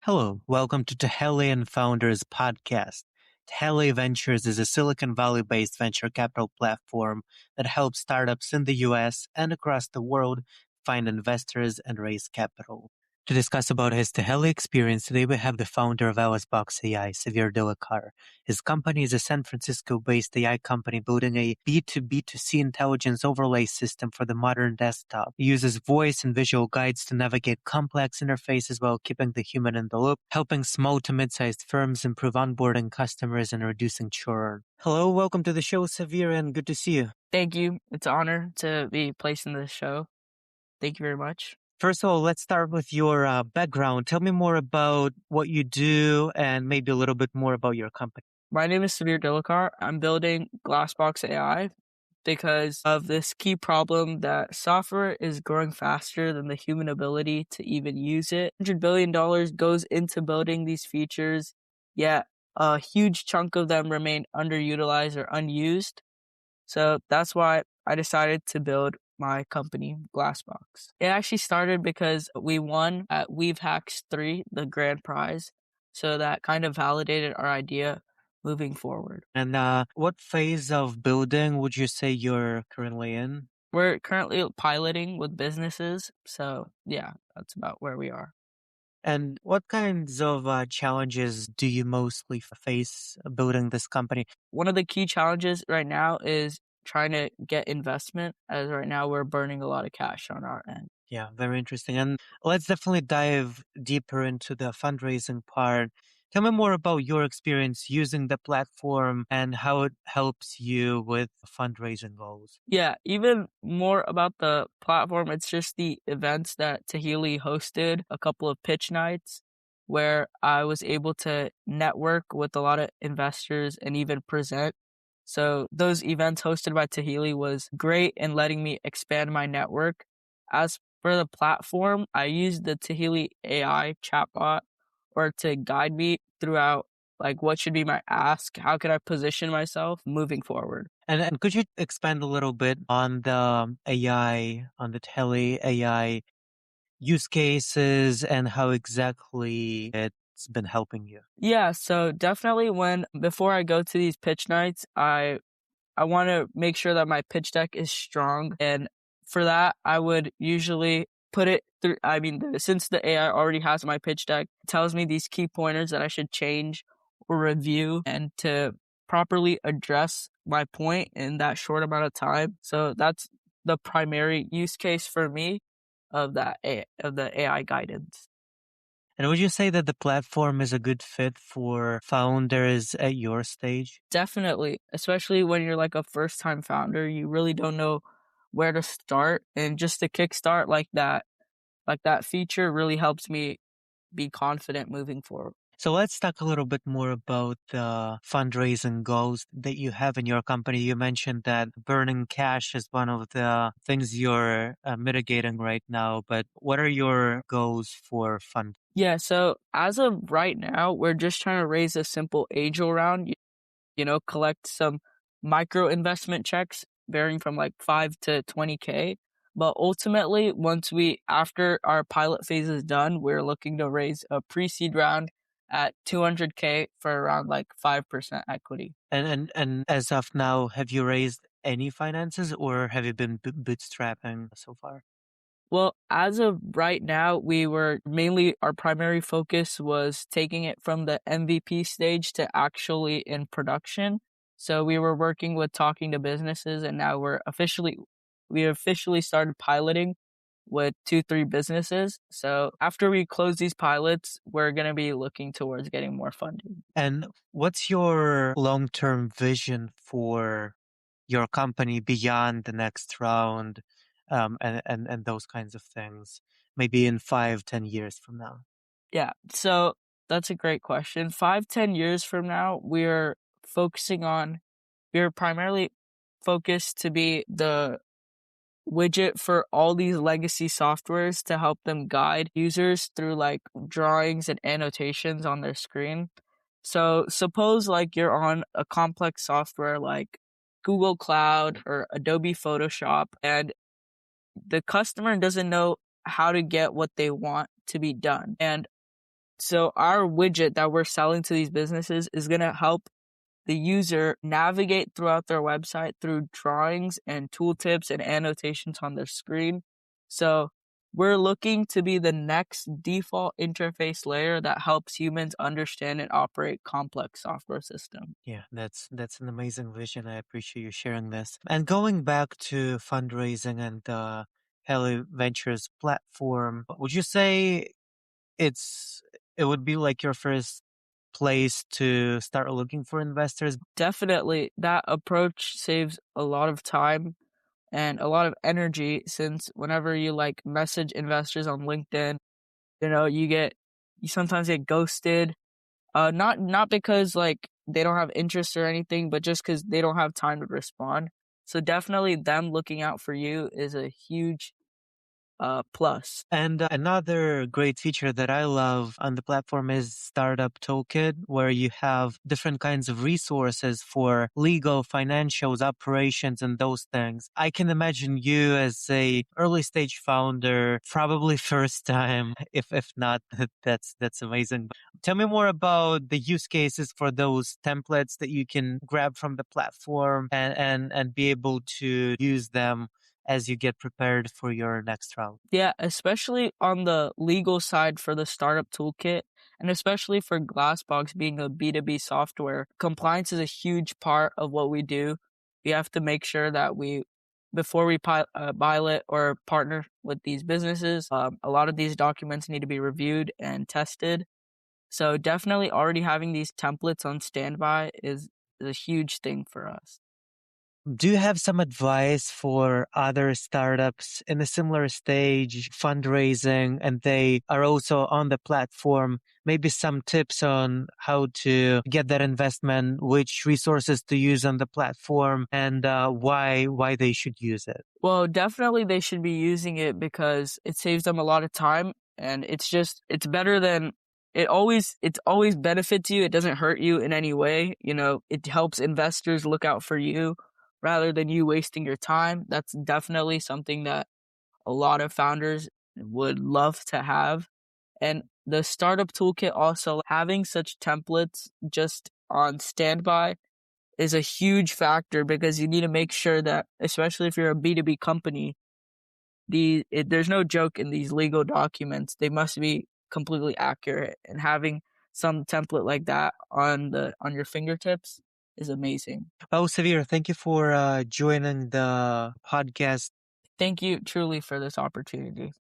Hello, welcome to Tehele Founders podcast. Tehele Ventures is a Silicon Valley-based venture capital platform that helps startups in the US and across the world find investors and raise capital. To discuss about his Tehele experience, today we have the founder of Glassbox AI, Savir Dillikar. His company is a San Francisco-based AI company building a B2B2C intelligence overlay system for the modern desktop. It uses voice and visual guides to navigate complex interfaces while keeping the human in the loop, helping small to mid-sized firms improve onboarding customers and reducing churn. Hello, welcome to the show, Savir, and good to see you. Thank you. It's an honor to be placed in this show. Thank you very much. First of all, let's start with your background. Tell me more about what you do and maybe a little bit more about your company. My name is Savir Dillikar. I'm building Glassbox AI because of this key problem that software is growing faster than the human ability to even use it. $100 billion goes into building these features, yet a huge chunk of them remain underutilized or unused. So that's why I decided to build my company, Glassbox. It actually started because we won at Weave Hacks 3, the grand prize. So that kind of validated our idea moving forward. And what phase of building would you say you're currently in? We're currently piloting with businesses. So yeah, that's about where we are. And what kinds of challenges do you mostly face building this company? One of the key challenges right now is trying to get investment, as right now we're burning a lot of cash on our end. Yeah, very interesting. And let's definitely dive deeper into the fundraising part. Tell me more about your experience using the platform and how it helps you with fundraising goals. Yeah, even more about the platform, it's just the events that Tehele hosted, a couple of pitch nights where I was able to network with a lot of investors and even present. So those events hosted by Tehele was great in letting me expand my network. As for the platform, I used the Tehele AI chatbot or to guide me throughout like what should be my ask, how can I position myself moving forward. And could you expand a little bit on the AI, on the Tehele AI use cases and how exactly it's been helping you? Yeah, so definitely before I go to these pitch nights, I want to make sure that my pitch deck is strong. And for that, I would usually put it through. Since the AI already has my pitch deck, it tells me these key pointers that I should change or review and to properly address my point in that short amount of time. So that's the primary use case for me of the AI guidance. And would you say that the platform is a good fit for founders at your stage? Definitely, especially when you're like a first time founder, you really don't know where to start. And just to kickstart like that feature really helps me be confident moving forward. So let's talk a little bit more about the fundraising goals that you have in your company. You mentioned that burning cash is one of the things you're mitigating right now, but what are your goals for fund? Yeah, so as of right now, we're just trying to raise a simple angel round, collect some micro investment checks varying from like 5 to 20K. But ultimately, after our pilot phase is done, we're looking to raise a pre-seed round at 200K for around like 5% equity. And as of now, have you raised any finances or have you been bootstrapping so far? Well, as of right now, our primary focus was taking it from the MVP stage to actually in production. So we were working with talking to businesses and now we officially started piloting with 2-3 businesses. So after we close these pilots, we're going to be looking towards getting more funding. And what's your long-term vision for your company beyond the next round, and those kinds of things, maybe in 5-10 years from now? Yeah, so that's a great question. 5-10 years from now, we're primarily focused to be the widget for all these legacy softwares to help them guide users through like drawings and annotations on their screen. So suppose like you're on a complex software like Google Cloud or Adobe Photoshop and the customer doesn't know how to get what they want to be done. And So our widget that we're selling to these businesses is going to help the user navigate throughout their website through drawings and tooltips and annotations on their screen. So we're looking to be the next default interface layer that helps humans understand and operate complex software systems. Yeah, that's an amazing vision. I appreciate you sharing this. And going back to fundraising and the Tehele Ventures platform, would you say it's it would be like your first place to start looking for investors? Definitely, that approach saves a lot of time and a lot of energy, since whenever you like message investors on LinkedIn, you sometimes get ghosted. Not because like they don't have interest or anything, but just because they don't have time to respond. So definitely them looking out for you is a huge plus. And another great feature that I love on the platform is Startup Toolkit, where you have different kinds of resources for legal, financials, operations, and those things. I can imagine you as a early stage founder, probably first time. If not, that's amazing. Tell me more about the use cases for those templates that you can grab from the platform and be able to use them as you get prepared for your next round. Yeah, especially on the legal side for the Startup Toolkit, and especially for Glassbox being a B2B software, compliance is a huge part of what we do. We have to make sure that before we pilot or partner with these businesses, a lot of these documents need to be reviewed and tested. So definitely already having these templates on standby is a huge thing for us. Do you have some advice for other startups in a similar stage, fundraising, and they are also on the platform? Maybe some tips on how to get that investment, which resources to use on the platform, and why they should use it. Well, definitely they should be using it because it saves them a lot of time, and it's better than it always benefits you. It doesn't hurt you in any way. It helps investors look out for you rather than you wasting your time. That's definitely something that a lot of founders would love to have. And the startup toolkit, also having such templates just on standby, is a huge factor, because you need to make sure that, especially if you're a B2B company, there's no joke in these legal documents. They must be completely accurate, and having some template like that on your fingertips is amazing. Oh, Savir, thank you for joining the podcast. Thank you truly for this opportunity.